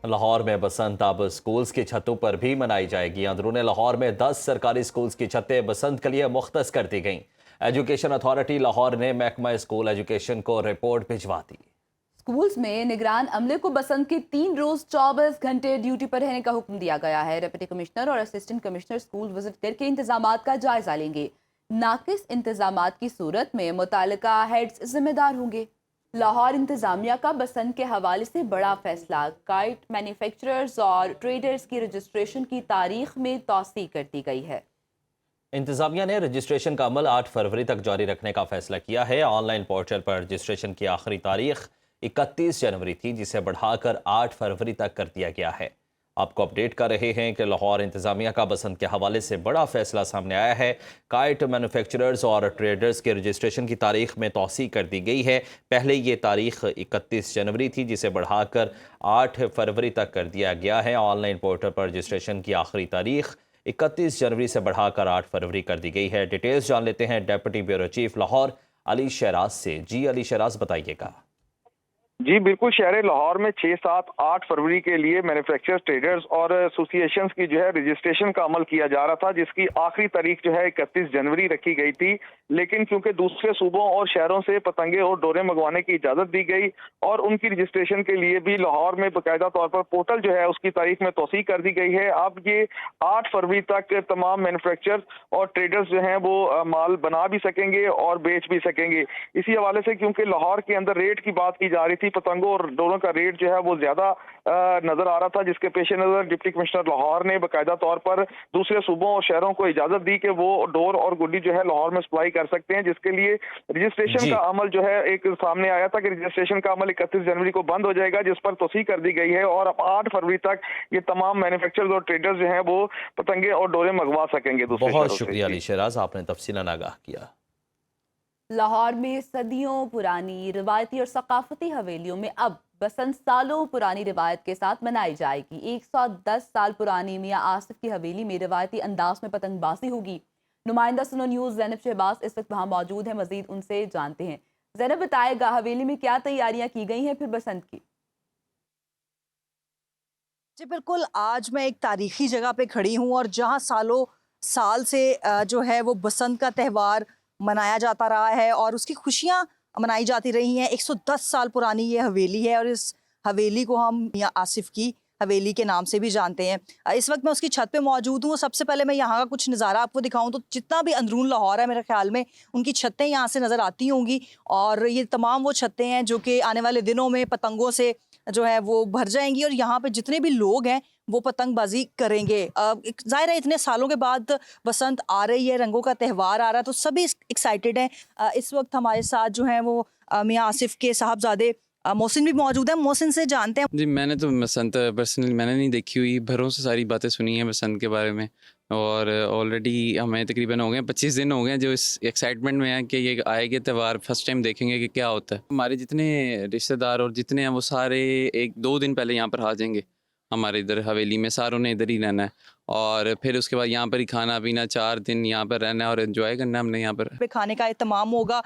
लाहौर में बसंत अब स्कूल्स की छतों पर भी मनाई जाएगी। अंदरूनी लाहौर में 10 सरकारी स्कूल्स की छतें बसंत के लिए मुख्तस कर दी गईं। एजुकेशन अथॉरिटी लाहौर ने महकमा स्कूल एजुकेशन को रिपोर्ट भिजवा दी। स्कूल्स में निगरान अमले को बसंत के 3 रोज 24 घंटे ड्यूटी पर रहने का हुक्म दिया गया है। डिप्टी कमिश्नर और असिस्टेंट कमिश्नर स्कूल विजिट करके इंतजामात का जायजा लेंगे। नाकिस इंतजामात की सूरत में मुतालिका हेड्स जिम्मेदार होंगे। लाहौर इंतजामिया का बसंत के हवाले से बड़ा फैसला, काइट मैन्युफैक्चरर्स और ट्रेडर्स की रजिस्ट्रेशन की तारीख में तौसी कर दी गई है। इंतजामिया ने रजिस्ट्रेशन का अमल 8 फरवरी तक जारी रखने का फैसला किया है। ऑनलाइन पोर्टल पर रजिस्ट्रेशन की आखिरी तारीख 31 जनवरी थी, जिसे बढ़ाकर 8 फरवरी तक कर दिया गया है। आपको अपडेट कर रहे हैं कि लाहौर इंतजामिया का बसंत के हवाले से बड़ा फैसला सामने आया है। काइट मैन्युफैक्चरर्स और ट्रेडर्स के रजिस्ट्रेशन की तारीख में तौसी कर दी गई है। पहले ये तारीख 31 जनवरी थी, जिसे बढ़ाकर 8 फरवरी तक कर दिया गया है। ऑनलाइन पोर्टल पर रजिस्ट्रेशन की आखिरी तारीख 31 जनवरी से बढ़ाकर 8 फरवरी कर दी गई है। डिटेल्स जान लेते हैं deputy bureau chief Lahore Ali Shahraj से। जी अली शहराज, बताइएगा। जी बिल्कुल, शहर लाहौर में 6, 7, 8 फरवरी के लिए मैन्युफैक्चरर्स, ट्रेडर्स और एसोसिएशंस की जो है रजिस्ट्रेशन का अमल किया जा रहा था, जिसकी आखिरी तारीख जो है 31 जनवरी रखी गई थी। लेकिन क्योंकि दूसरे सूबों और शहरों से पतंगे और डोरे मंगवाने की इजाज़त दी गई और उनकी रजिस्ट्रेशन के लिए भी लाहौर में बाकायदा तौर पर पोर्टल जो है उसकी तारीख में तौसीह कर दी गई है। अब ये 8 फरवरी तक तमाम मैन्युफैक्चरर्स और ट्रेडर्स जो हैं वो माल बना भी सकेंगे और बेच भी सकेंगे। इसी हवाले से क्योंकि लाहौर के अंदर रेट की बात की जा रही थी, पतंगों और डोरों का रेट जो है वो ज्यादा नजर आ रहा था, जिसके पेश नजर डिप्टी कमिश्नर लाहौर ने बाकायदा तौर पर दूसरे सूबों और शहरों को इजाजत दी कि वो डोर और गुड्डी जो है लाहौर में सप्लाई कर सकते हैं, जिसके लिए रजिस्ट्रेशन का अमल जो है एक सामने आया था कि रजिस्ट्रेशन का अमल 31 जनवरी को बंद हो जाएगा, जिस पर तौसीह कर दी गई है और अब 8 फरवरी तक ये तमाम मैन्युफैक्चरर्स और ट्रेडर्स जो हैं वो पतंगे और डोरे मंगवा सकेंगे दूसरे बहुत शहरों से। शुक्रिया अली शहराज, आपने तफसीलन आगाह किया। लाहौर में सदियों पुरानी रिवायती और सकाफती हवेलियों में अब बसंत सालों पुरानी रिवायत के साथ मनाई जाएगी। 110 साल पुरानी मियां आसिफ की हवेली में रिवायती अंदाज में पतंगबाजी होगी। नुमाइंदा सुनो न्यूज़ ज़ैनब शहबाज इस वक्त वहाँ मौजूद है, मजीद उनसे जानते हैं। ज़ैनब, बताएगा हवेली में क्या तैयारियां की गई हैं फिर बसंत की? जी बिल्कुल, आज मैं एक तारीखी जगह पे खड़ी हूँ और जहाँ सालों साल से जो है वो बसंत का त्यौहार मनाया जाता रहा है और उसकी खुशियाँ मनाई जाती रही हैं। 110 साल पुरानी ये हवेली है और इस हवेली को हम मियां आसिफ की हवेली के नाम से भी जानते हैं। इस वक्त मैं उसकी छत पे मौजूद हूँ। सबसे पहले मैं यहाँ का कुछ नज़ारा आपको दिखाऊं तो जितना भी अंदरून लाहौर है, मेरे ख्याल में उनकी छतें यहाँ से नज़र आती होंगी और ये तमाम वो छतें हैं जो कि आने वाले दिनों में पतंगों से जो है वो भर जाएंगी और यहाँ पे जितने भी लोग हैं वो पतंगबाजी करेंगे। ज़ाहिर है इतने सालों के बाद बसंत आ रही है, रंगों का त्यौहार आ रहा है, तो सभी एक्साइटेड हैं। इस वक्त हमारे साथ जो हैं वो मियां आसिफ के साहबजादे मोहसिन भी मौजूद है। मोहसिन से जानते हैं। जी, मैंने तो बसंत पर्सनली मैंने नहीं देखी हुई, भरों से सारी बातें सुनी हैं बसंत के बारे में और ऑलरेडी हमें तकरीबन हो गए 25 दिन हो गए जो इस एक्साइटमेंट में है कि ये आएगा त्यौहार, फर्स्ट टाइम देखेंगे कि क्या होता है। हमारे जितने रिश्तेदार और जितने हैं वो सारे 1-2 दिन पहले यहाँ पर आ जाएंगे। हमारे इधर हवेली में सारों ने इधर ही रहना है और फिर उसके बाद यहाँ पर ही खाना पीना, 4 दिन यहाँ पर रहना है और एंजॉय करना है हमने यहाँ पर। खाने का एहतमाम होगा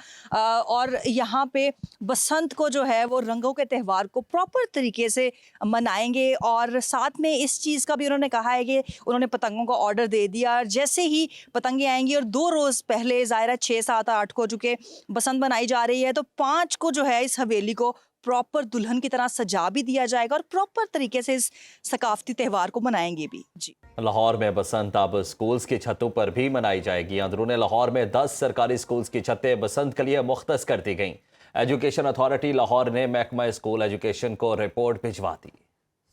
और यहाँ पे बसंत को जो है वो रंगों के त्यौहार को प्रॉपर तरीके से मनाएंगे और साथ में इस चीज़ का भी उन्होंने कहा है कि उन्होंने पतंगों का ऑर्डर दे दिया और जैसे ही पतंगे आएंगी और 2 रोज़ पहले ज़ाहिर 6, 7, 8 को चूँकि बसंत मनाई जा रही है तो 5 को जो है इस हवेली को प्रॉपर दुल्हन की तरह सजा भी दिया जाएगा और प्रॉपर तरीके से इस सकाफती त्यौहार को मनाएंगे भी। जी, लाहौर में बसंत अब स्कूल्स की छतों पर भी मनाई जाएगी। अंदरूनी लाहौर में 10 सरकारी स्कूल्स की छतें बसंत के लिए मुख्तस कर दी गईं। एजुकेशन अथॉरिटी लाहौर ने महकमा स्कूल एजुकेशन को रिपोर्ट भिजवा दी।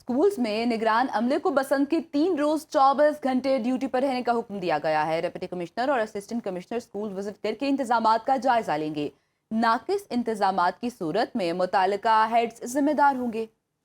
स्कूल्स में निगरान अमले को बसंत के 3 रोज 24 घंटे ड्यूटी पर रहने का हुक्म दिया गया है। डिप्टी कमिश्नर और असिस्टेंट कमिश्नर स्कूल विजिट करके इंतजामात का जायजा लेंगे। नाकिस इंतजामात की सूरत में मुतालिका हेड्स जिम्मेदार होंगे।